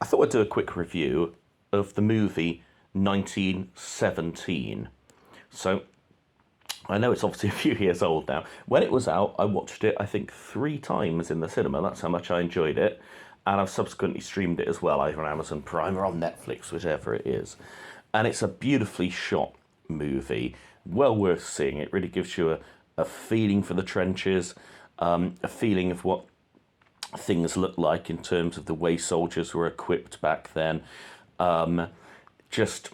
thought I'd do a quick review of the movie 1917. So, I know it's obviously a few years old now. When it was out, I watched it, I think, 3 times in the cinema. That's how much I enjoyed it. And I've subsequently streamed it as well, either on Amazon Prime or on Netflix, whichever it is. And it's a beautifully shot movie. Well worth seeing. It really gives you a feeling for the trenches, a feeling of what things look like in terms of the way soldiers were equipped back then. Just,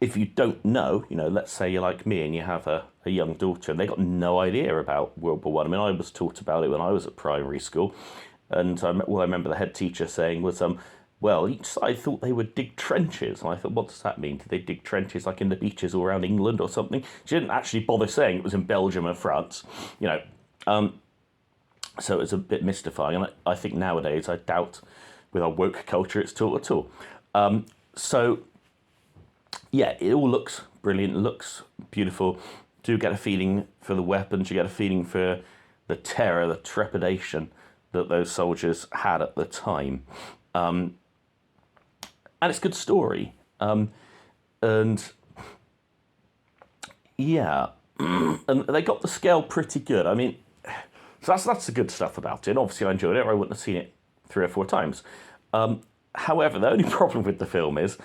if you don't know, let's say you're like me and you have a young daughter and they got no idea about World War One. I mean, I was taught about it when I was at primary school. And I remember the head teacher saying was, well, each side thought they would dig trenches. And I thought, what does that mean? Did they dig trenches like in the beaches all around England or something? She didn't actually bother saying it was in Belgium or France, so it was a bit mystifying. And I think nowadays, I doubt with our woke culture it's taught at all. So, yeah, it all looks brilliant, looks beautiful. Do get a feeling for the weapons, you get a feeling for the terror, the trepidation that those soldiers had at the time. And it's a good story. And yeah, and they got the scale pretty good. I mean, so that's the good stuff about it. And obviously I enjoyed it, or I wouldn't have seen it 3 or 4 times. However, the only problem with the film is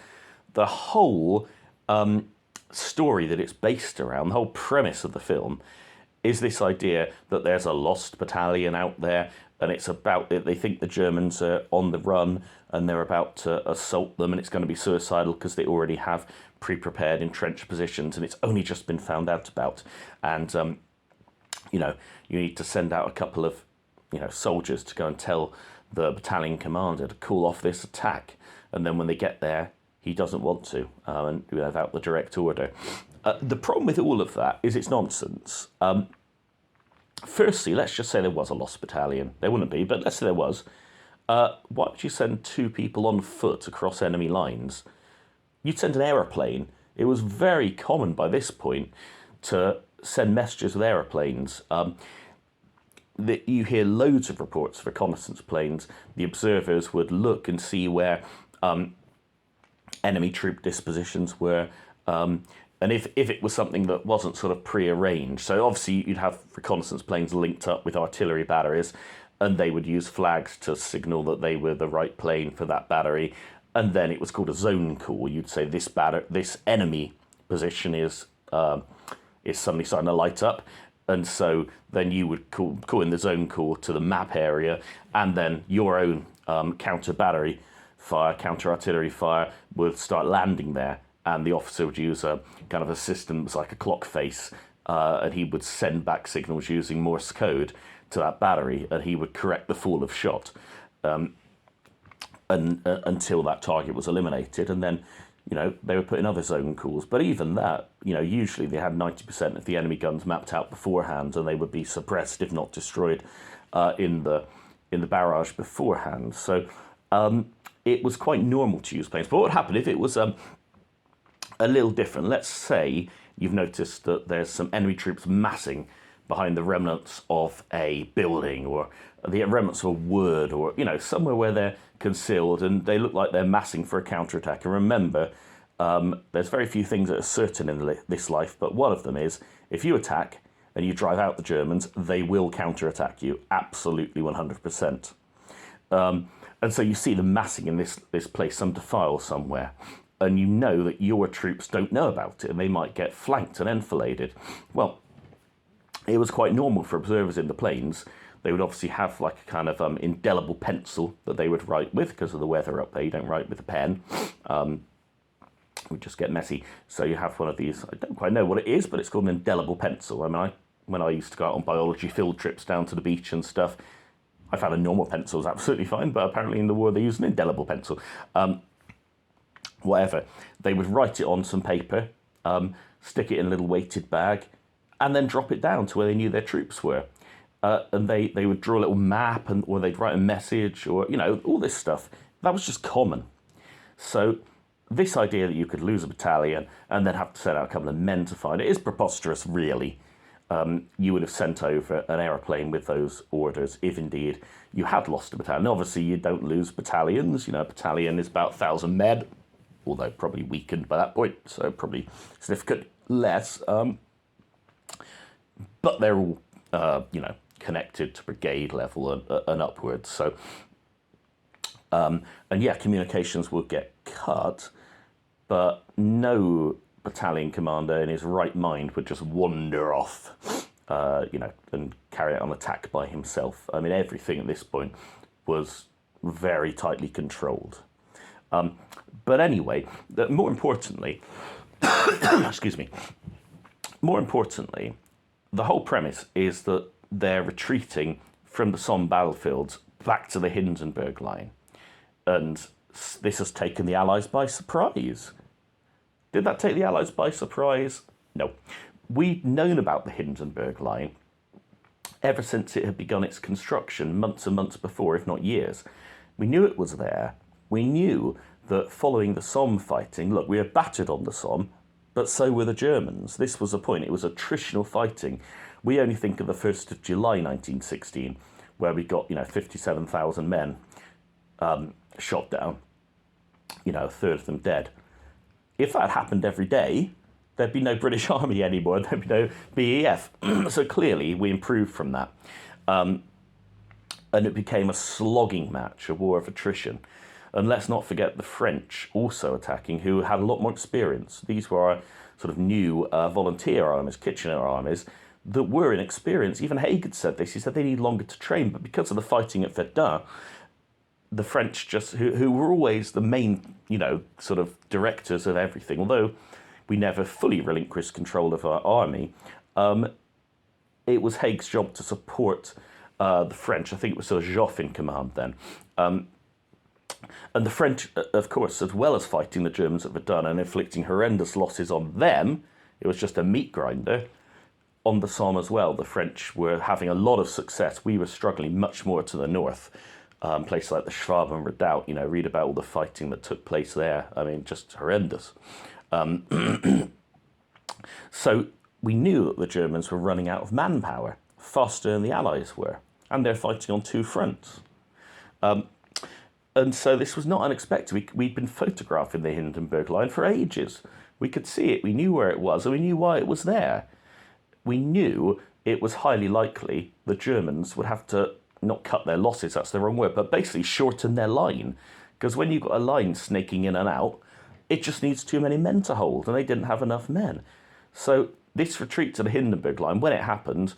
the whole story that it's based around, the whole premise of the film, is this idea that there's a lost battalion out there, and it's about, they think the Germans are on the run and they're about to assault them, and it's going to be suicidal because they already have pre-prepared entrenched positions, and it's only just been found out about. And, you need to send out a couple of, soldiers to go and tell the battalion commander to call off this attack. And then when they get there, he doesn't want to, and without the direct order. The problem with all of that is it's nonsense. Firstly, let's just say there was a lost battalion. There wouldn't be, but let's say there was. Why would you send 2 people on foot across enemy lines? You'd send an aeroplane. It was very common by this point to send messages with aeroplanes. You hear loads of reports of reconnaissance planes. The observers would look and see where enemy troop dispositions were. And if it was something that wasn't sort of pre-arranged, so obviously you'd have reconnaissance planes linked up with artillery batteries, and they would use flags to signal that they were the right plane for that battery. And then it was called a zone call. You'd say this enemy position is suddenly starting to light up. And so then you would call in the zone call to the map area, and then your own counter battery fire, counter artillery fire would start landing there. And the officer would use a kind of a system, it was like a clock face, and he would send back signals using Morse code to that battery, and he would correct the fall of shot until that target was eliminated. And then, they would put in other zone calls. But even that, usually they had 90% of the enemy guns mapped out beforehand, and they would be suppressed, if not destroyed, in the barrage beforehand. So it was quite normal to use planes. But what would happen if it was a little different? Let's say you've noticed that there's some enemy troops massing behind the remnants of a building, or the remnants of a wood, or somewhere where they're concealed, and they look like they're massing for a counterattack. And remember, there's very few things that are certain in this life, but one of them is if you attack and you drive out the Germans, they will counterattack you, absolutely 100%. And so you see them massing in this place, some defile somewhere, and you know that your troops don't know about it, and they might get flanked and enfiladed. Well, it was quite normal for observers in the planes. They would obviously have like a kind of indelible pencil that they would write with, because of the weather up there. You don't write with a pen. We just get messy. So you have one of these, I don't quite know what it is, but it's called an indelible pencil. I mean, when I used to go out on biology field trips down to the beach and stuff, I found a normal pencil was absolutely fine, but apparently in the war they used an indelible pencil. Whatever. They would write it on some paper, stick it in a little weighted bag, and then drop it down to where they knew their troops were. And they would draw a little map, or they'd write a message, or, all this stuff. That was just common. So this idea that you could lose a battalion and then have to send out a couple of men to find it is preposterous, really. you would have sent over an aeroplane with those orders if indeed you had lost a battalion. Obviously, you don't lose battalions. A battalion is about 1,000 men, although probably weakened by that point, so probably significant less. But they're all, connected to brigade level and upwards. So, communications would get cut, but no battalion commander in his right mind would just wander off, and carry out an attack by himself. I mean, everything at this point was very tightly controlled. But anyway, more importantly, excuse me, the whole premise is that they're retreating from the Somme battlefields back to the Hindenburg Line. And this has taken the Allies by surprise. Did that take the Allies by surprise? No. We'd known about the Hindenburg Line ever since it had begun its construction months and months before, if not years. We knew it was there. We knew that following the Somme fighting, look, we were battered on the Somme, but so were the Germans. This was the point. It was attritional fighting. We only think of the 1st of July 1916, where we got, 57,000 men shot down, a third of them dead. If that happened every day, there'd be no British Army anymore. There'd be no BEF. So clearly we improved from that. And it became a slogging match, a war of attrition. And let's not forget the French also attacking, who had a lot more experience. These were our sort of new volunteer armies, Kitchener armies, that were inexperienced. Even Haig had said this. He said they need longer to train, but because of the fighting at Verdun, the French just, who were always the main, sort of directors of everything, although we never fully relinquished control of our army, it was Haig's job to support the French. I think it was sort of Joffre in command then. And the French, of course, as well as fighting the Germans at Verdun and inflicting horrendous losses on them, it was just a meat grinder. On the Somme as well, the French were having a lot of success. We were struggling much more to the north. Places like the Schwaben Redoubt, read about all the fighting that took place there. I mean, just horrendous. So we knew that the Germans were running out of manpower, faster than the Allies were, and they're fighting on two fronts. And so this was not unexpected. We'd been photographing the Hindenburg Line for ages. We could see it, we knew where it was, and we knew why it was there. We knew it was highly likely the Germans would have to not cut their losses, that's the wrong word, but basically shorten their line. Because when you've got a line snaking in and out, it just needs too many men to hold, and they didn't have enough men. So this retreat to the Hindenburg Line, when it happened,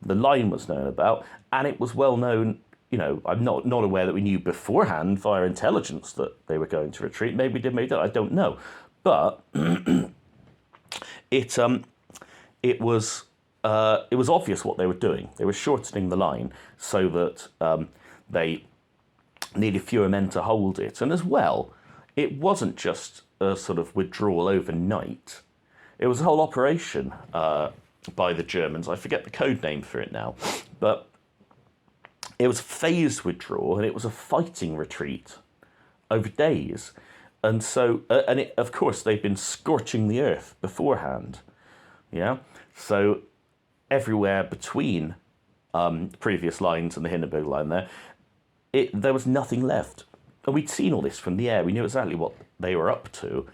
the line was known about, and it was well known. I'm not aware that we knew beforehand via intelligence that they were going to retreat. Maybe we did, maybe not, I don't know. But it was obvious what they were doing. They were shortening the line so that they needed fewer men to hold it. And as well, it wasn't just a sort of withdrawal overnight. It was a whole operation by the Germans. I forget the code name for it now, but it was phased withdrawal, and it was a fighting retreat over days. And so, of course, they've been scorching the earth beforehand. Yeah. So everywhere between previous lines and the Hindenburg Line there was nothing left. And we'd seen all this from the air. We knew exactly what they were up to.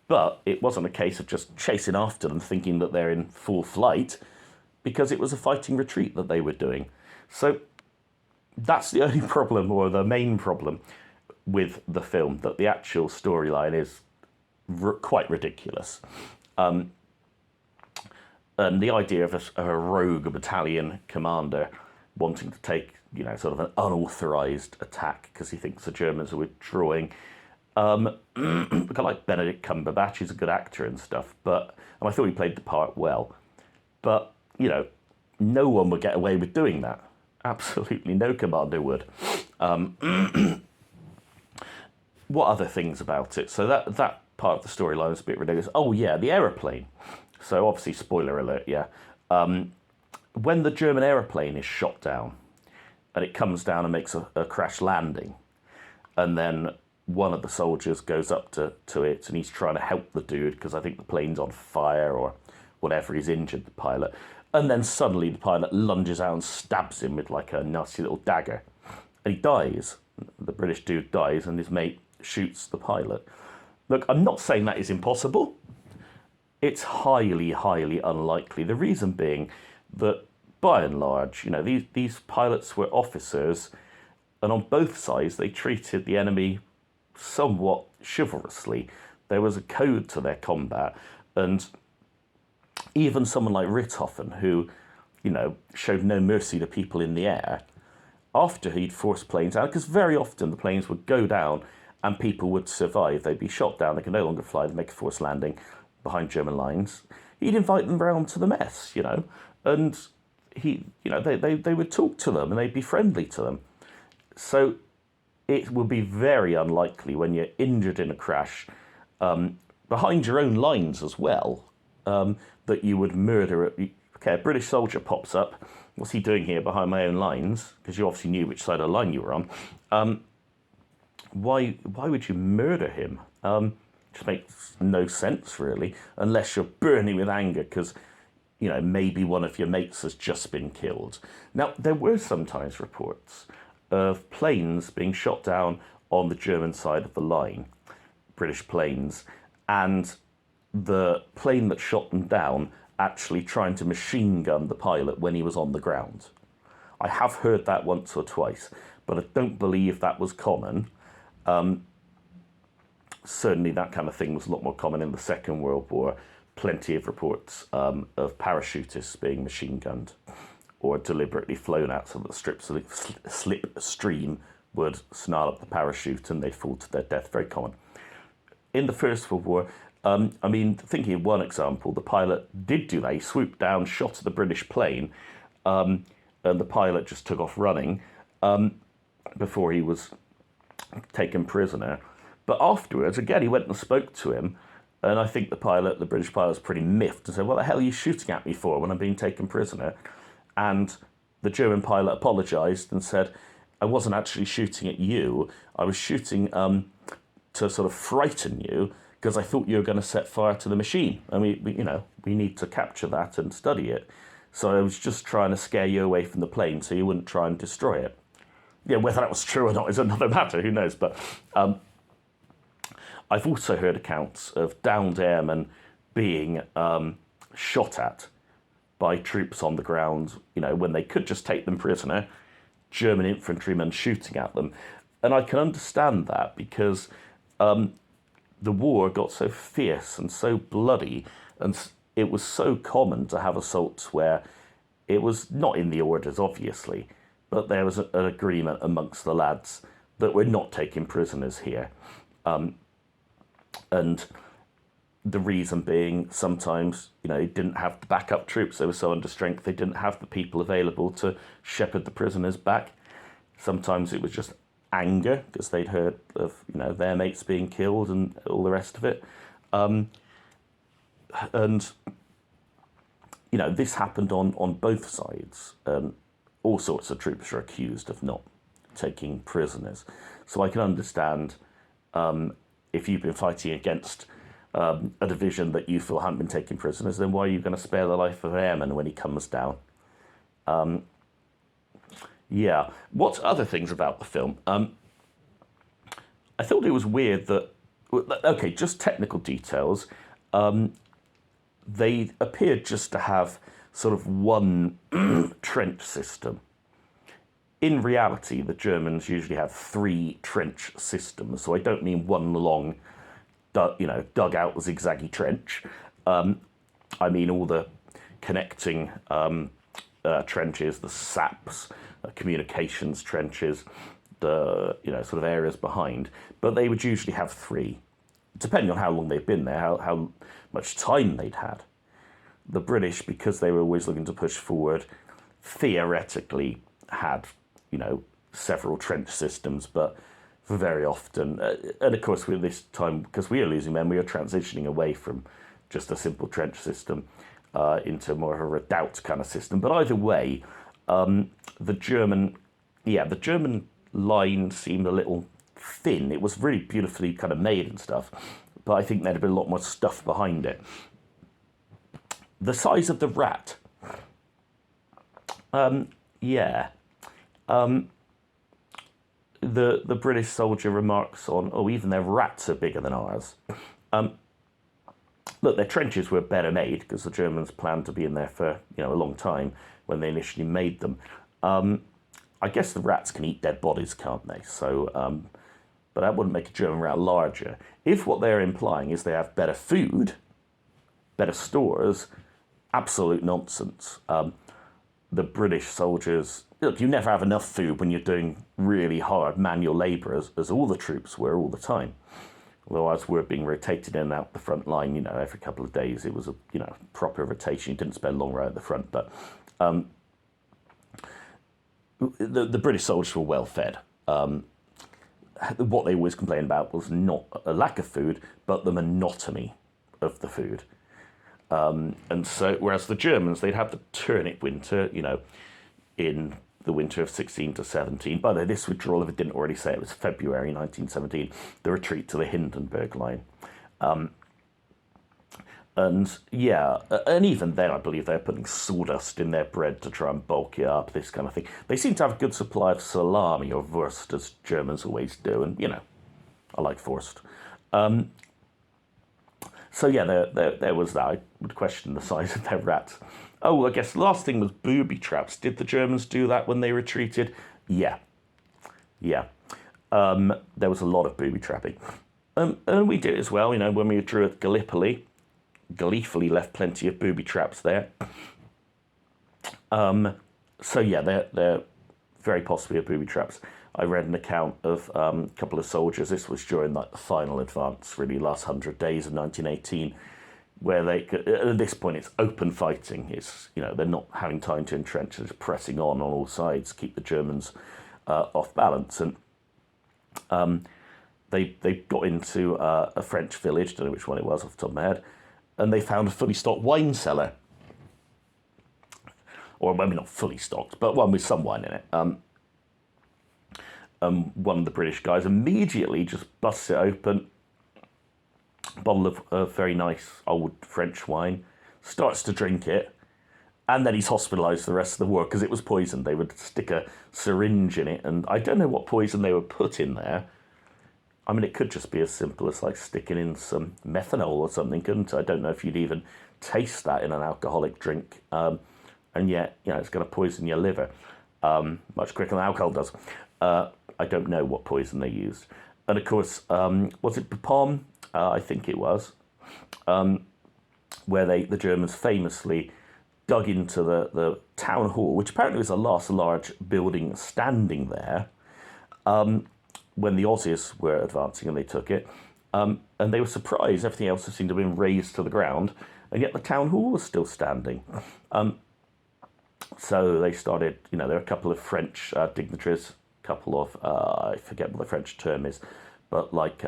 But it wasn't a case of just chasing after them thinking that they're in full flight, because it was a fighting retreat that they were doing. So that's the only problem, or the main problem, with the film, that the actual storyline is quite ridiculous. And the idea of a rogue battalion commander wanting to take, sort of an unauthorized attack because he thinks the Germans are withdrawing. I like Benedict Cumberbatch, he's a good actor and stuff, and I thought he played the part well. But, no one would get away with doing that. Absolutely no commander would. What other things about it? So that part of the storyline is a bit ridiculous. Oh yeah, the aeroplane. So obviously, spoiler alert, yeah. When the German aeroplane is shot down, and it comes down and makes a crash landing, and then one of the soldiers goes up to it, and he's trying to help the dude, because I think the plane's on fire or whatever, he's injured, the pilot. And then suddenly the pilot lunges out and stabs him with like a nasty little dagger. And he dies. The British dude dies and his mate shoots the pilot. Look, I'm not saying that is impossible. It's highly, highly unlikely. The reason being that, by and large, these pilots were officers, and on both sides they treated the enemy somewhat chivalrously. There was a code to their combat, and even someone like Richthofen, who, showed no mercy to people in the air, after he'd forced planes out, because very often the planes would go down and people would survive. They'd be shot down, they could no longer fly, they'd make a forced landing behind German lines. He'd invite them round to the mess, and they would talk to them and they'd be friendly to them. So it would be very unlikely when you're injured in a crash, behind your own lines as well, that you would murder it. Okay, a British soldier pops up. What's he doing here behind my own lines? Because you obviously knew which side of the line you were on. Why would you murder him? Just makes no sense, really, unless you're burning with anger because, maybe one of your mates has just been killed. Now, there were sometimes reports of planes being shot down on the German side of the line, British planes, and the plane that shot them down actually trying to machine gun the pilot when he was on the ground. I have heard that once or twice, but I don't believe that was common. Certainly that kind of thing was a lot more common in the Second World War. Plenty of reports of parachutists being machine gunned or deliberately flown out so that the strips of the slip stream would snarl up the parachute and they'd fall to their death. Very common. In the First World War, thinking of one example, the pilot did do that. He swooped down, shot at the British plane, and the pilot just took off running before he was taken prisoner. But afterwards, again, he went and spoke to him, and I think the British pilot, was pretty miffed and said, "What the hell are you shooting at me for when I'm being taken prisoner?" And the German pilot apologised and said, "I wasn't actually shooting at you. I was shooting to sort of frighten you, because I thought you were going to set fire to the machine, and we need to capture that and study it. So I was just trying to scare you away from the plane so you wouldn't try and destroy it." Yeah, whether that was true or not is another matter, who knows. But I've also heard accounts of downed airmen being shot at by troops on the ground, when they could just take them prisoner, German infantrymen shooting at them. And I can understand that because the war got so fierce and so bloody, and it was so common to have assaults where it was not in the orders, obviously, but there was an agreement amongst the lads that we're not taking prisoners here. And the reason being, sometimes, they didn't have the backup troops. They were so under strength, they didn't have the people available to shepherd the prisoners back. Sometimes it was just anger because they'd heard of their mates being killed and all the rest of it, and this happened on both sides. All sorts of troops are accused of not taking prisoners, so I can understand if you've been fighting against a division that you feel haven't been taking prisoners, then why are you going to spare the life of an airman when he comes down? Yeah. What other things about the film? I thought it was weird that, okay, just technical details. They appeared just to have sort of one trench system. In reality, the Germans usually have 3 trench systems. So I don't mean one long, dug out zigzaggy trench. I mean all the connecting trenches, the SAPs, communications trenches, the sort of areas behind, but they would usually have 3, depending on how long they've been there, how much time they'd had. The British, because they were always looking to push forward, theoretically had several trench systems, but very often, and of course with this time, because we are losing men, we are transitioning away from just a simple trench system into more of a redoubt kind of system. But either way, the German line seemed a little thin. It was really beautifully kind of made and stuff, but I think there'd been a lot more stuff behind it. The size of the rat Yeah. The British soldier remarks on, oh, even their rats are bigger than ours. Look, their trenches were better made because the Germans planned to be in there for a long time when they initially made them. I guess the rats can eat dead bodies, can't they? So, but that wouldn't make a German rat larger. If what they're implying is they have better food, better stores, absolute nonsense. The British soldiers, look, you never have enough food when you're doing really hard manual labour, as all the troops were all the time. Although as we're being rotated in and out the front line, every couple of days, it was a proper rotation. You didn't spend long right at the front, but the British soldiers were well fed. What they always complained about was not a lack of food, but the monotony of the food. And so, whereas the Germans, they'd have the turnip winter, in the winter of 16 to 17. By the way, this withdrawal, if it didn't already say, it was February 1917, the retreat to the Hindenburg Line. And even then, I believe they're putting sawdust in their bread to try and bulk it up, this kind of thing. They seem to have a good supply of salami or Wurst, as Germans always do, and, I like Wurst. So yeah, there was that. I would question the size of their rats. Oh, I guess the last thing was booby traps. Did the Germans do that when they retreated? Yeah. There was a lot of booby trapping. And we did as well, when we withdrew at Gallipoli. Gleefully left plenty of booby traps there. So yeah, they're very possibly booby traps. I read an account of a couple of soldiers. This was during the final advance, really last 100 days of 1918, where they at this point it's open fighting. It's they're not having time to entrench, they're just pressing on all sides, keep the Germans off balance. And they got into a French village, don't know which one it was off the top of my head, and they found a fully stocked wine cellar. Or maybe not fully stocked, but one with some wine in it. One of the British guys immediately just busts it open, a bottle of very nice old French wine, starts to drink it, and then he's hospitalised for the rest of the war because it was poisoned. They would stick a syringe in it, and I don't know what poison they would put in there. I mean, it could just be as simple as like sticking in some methanol or something, couldn't it? I don't know if you'd even taste that in an alcoholic drink, and yet, it's going to poison your liver much quicker than alcohol does. I don't know what poison they used. And of course, was it Bapaume? I think it was, where the Germans famously dug into the town hall, which apparently was the last large building standing there, when the Aussies were advancing and they took it. And they were surprised everything else seemed to have been razed to the ground, and yet the town hall was still standing. So they started, there were a couple of French dignitaries, couple of, I forget what the French term is, but like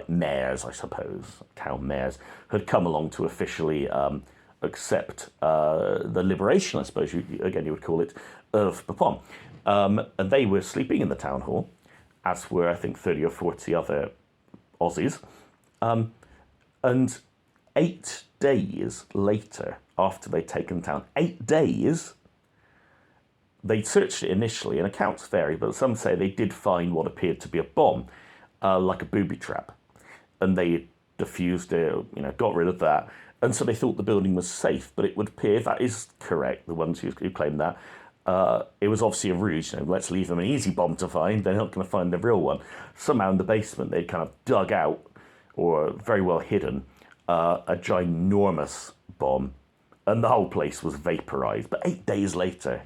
mayors, I suppose, town mayors, had come along to officially accept the liberation, I suppose, you would call it, of Bapaume. And they were sleeping in the town hall, as were, I think, 30 or 40 other Aussies. And 8 days later, after they'd taken town, 8 days, they searched it initially, and accounts vary, but some say they did find what appeared to be a bomb, like a booby trap. And they defused it, got rid of that. And so they thought the building was safe, but it would appear, if that is correct, the ones who claim that, it was obviously a ruse. Let's leave them an easy bomb to find. They're not going to find the real one. Somehow in the basement, they'd kind of dug out, or very well hidden, a ginormous bomb, and the whole place was vaporized. But 8 days later,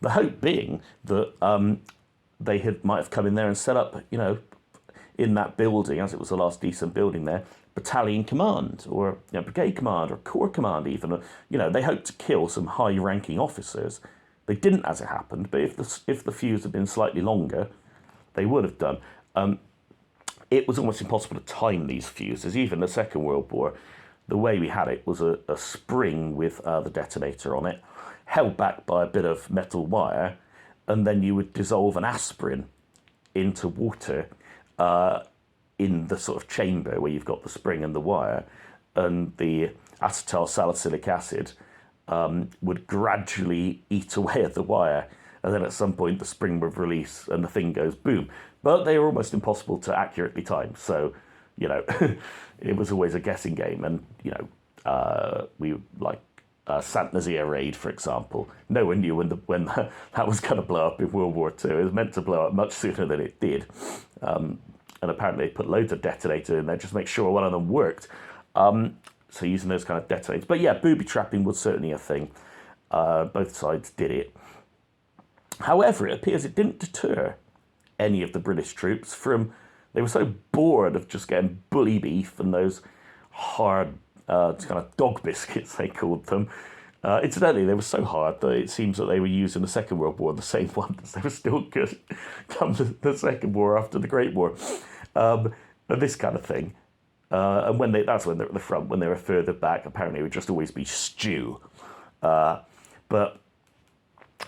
the hope being that they might have come in there and set up, in that building, as it was the last decent building there, battalion command, or brigade command, or corps command even. They hoped to kill some high-ranking officers. They didn't, as it happened, but if the fuse had been slightly longer, they would have done. It was almost impossible to time these fuses. Even the Second World War, the way we had it was a spring with the detonator on it, held back by a bit of metal wire, and then you would dissolve an aspirin into water in the sort of chamber where you've got the spring and the wire, and the acetyl salicylic acid would gradually eat away at the wire. And then at some point, the spring would release and the thing goes boom. But they were almost impossible to accurately time. So, it was always a guessing game. And, we like Sant Nazaire raid, for example. No one knew when that was going to blow up in World War II. It was meant to blow up much sooner than it did. And apparently they put loads of detonator in there just to make sure one of them worked. So using those kind of detonators. But yeah, booby trapping was certainly a thing. Both sides did it. However, it appears it didn't deter any of the British troops from... They were so bored of just getting bully beef and those hard kind of dog biscuits, they called them. Incidentally, they were so hard that it seems that they were used in the Second World War, the same ones. They were still good come the Second War after the Great War. And this kind of thing. And that's when they're at the front. When they were further back, apparently it would just always be stew. But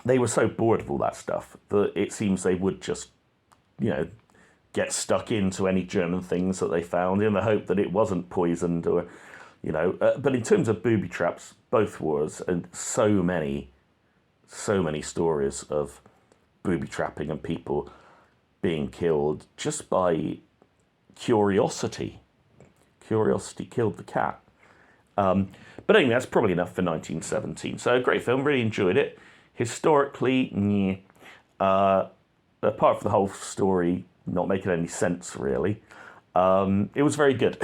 they were so bored of all that stuff that it seems they would just, get stuck into any German things that they found in the hope that it wasn't poisoned or, But in terms of booby traps, both wars, and so many stories of booby trapping and people being killed just by curiosity. Curiosity killed the cat. But anyway, that's probably enough for 1917. So, great film, really enjoyed it. Historically, apart from the whole story not making any sense, really, it was very good.